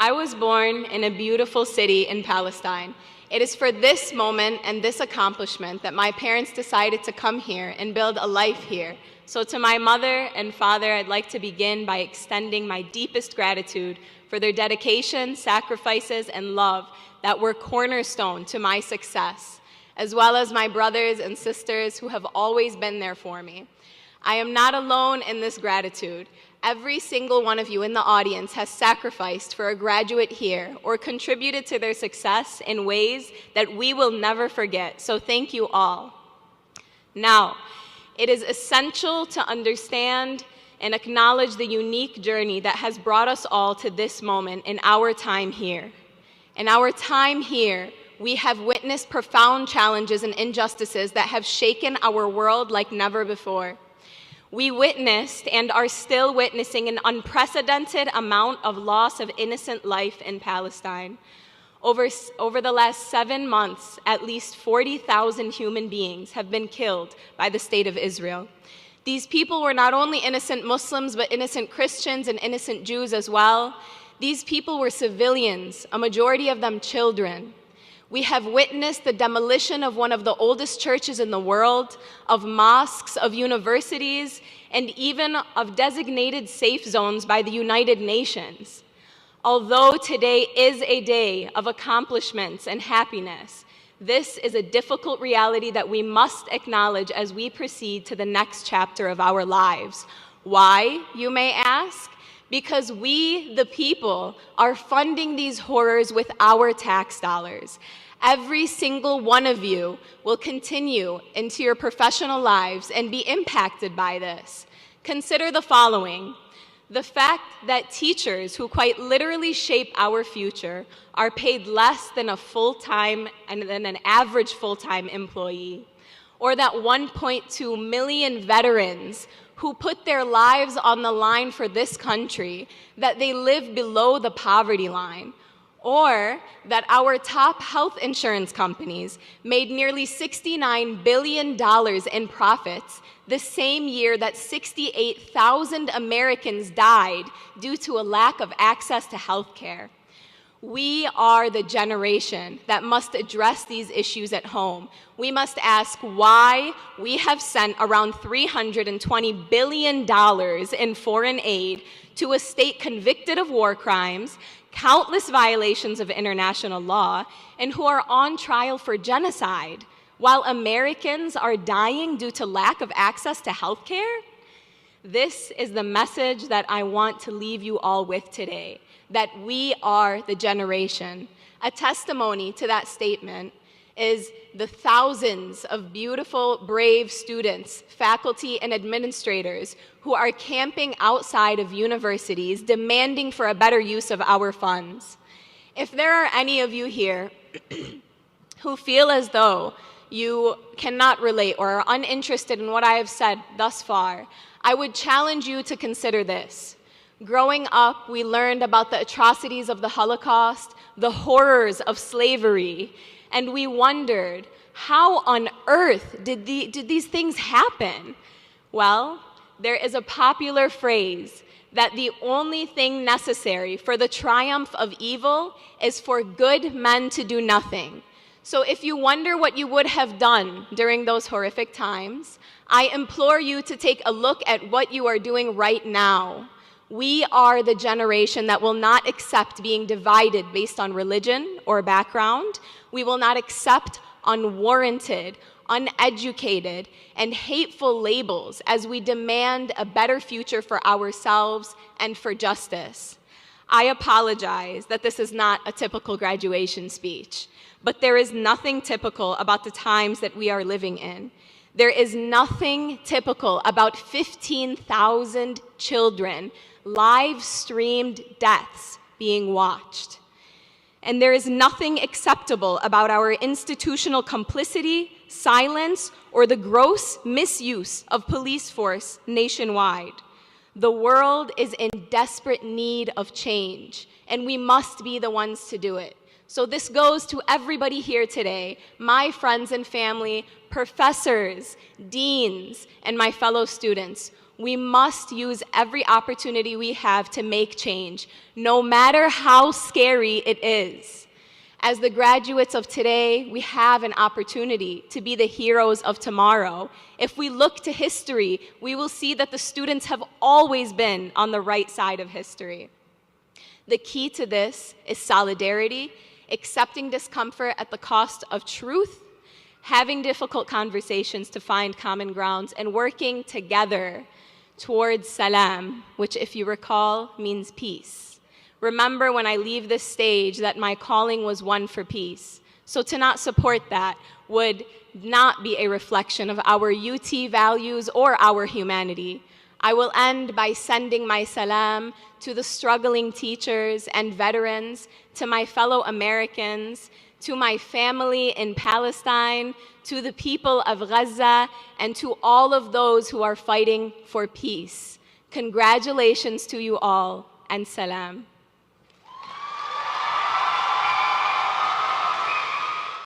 I was born in a beautiful city in Palestine. It is for this moment and this accomplishment that my parents decided to come here and build a life here. So to my mother and father, I'd like to begin by extending my deepest gratitude for their dedication, sacrifices, and love that were cornerstone to my success, as well as my brothers and sisters who have always been there for me. I am not alone in this gratitude. Every single one of you in the audience has sacrificed for a graduate here or contributed to their success in ways that we will never forget, so thank you all. Now, it is essential to understand and acknowledge the unique journey that has brought us all to this moment in our time here. In our time here, we have witnessed profound challenges and injustices that have shaken our world like never before. We witnessed and are still witnessing an unprecedented amount of loss of innocent life in Palestine. Over the last 7 months, at least 40,000 human beings have been killed by the state of Israel. These people were not only innocent Muslims, but innocent Christians and innocent Jews as well. These people were civilians, a majority of them children. We have witnessed the demolition of one of the oldest churches in the world, of mosques, of universities, and even of designated safe zones by the United Nations. Although today is a day of accomplishments and happiness, this is a difficult reality that we must acknowledge as we proceed to the next chapter of our lives. Why, you may ask? Because we, the people, are funding these horrors with our tax dollars. Every single one of you will continue into your professional lives and be impacted by this. Consider the following. The fact that teachers who quite literally shape our future are paid less than a full-time and than an average full-time employee, or that 1.2 million veterans who put their lives on the line for this country, that they live below the poverty line, or that our top health insurance companies made nearly $69 billion in profits the same year that 68,000 Americans died due to a lack of access to health care. We are the generation that must address these issues at home. We must ask why we have sent around $320 billion in foreign aid to a state convicted of war crimes, countless violations of international law, and who are on trial for genocide, while Americans are dying due to lack of access to health care? This is the message that I want to leave you all with today, that we are the generation. A testimony to that statement is the thousands of beautiful, brave students, faculty, and administrators who are camping outside of universities demanding for a better use of our funds. If there are any of you here who feel as though you cannot relate or are uninterested in what I have said thus far, I would challenge you to consider this. Growing up, we learned about the atrocities of the Holocaust, the horrors of slavery, and we wondered, how on earth did these things happen? Well, there is a popular phrase that the only thing necessary for the triumph of evil is for good men to do nothing. So if you wonder what you would have done during those horrific times, I implore you to take a look at what you are doing right now. We are the generation that will not accept being divided based on religion or background. We will not accept unwarranted, uneducated, and hateful labels as we demand a better future for ourselves and for justice. I apologize that this is not a typical graduation speech, but there is nothing typical about the times that we are living in. There is nothing typical about 15,000 children live-streamed deaths being watched. And there is nothing acceptable about our institutional complicity, silence, or the gross misuse of police force nationwide. The world is in desperate need of change, and we must be the ones to do it. So this goes to everybody here today, my friends and family, professors, deans, and my fellow students. We must use every opportunity we have to make change, no matter how scary it is. As the graduates of today, we have an opportunity to be the heroes of tomorrow. If we look to history, we will see that the students have always been on the right side of history. The key to this is solidarity, accepting discomfort at the cost of truth, having difficult conversations to find common grounds, and working together towards salam, which, if you recall, means peace. Remember when I leave this stage that my calling was one for peace. So to not support that would not be a reflection of our UT values or our humanity. I will end by sending my salam to the struggling teachers and veterans, to my fellow Americans, to my family in Palestine, to the people of Gaza, and to all of those who are fighting for peace. Congratulations to you all, and salam.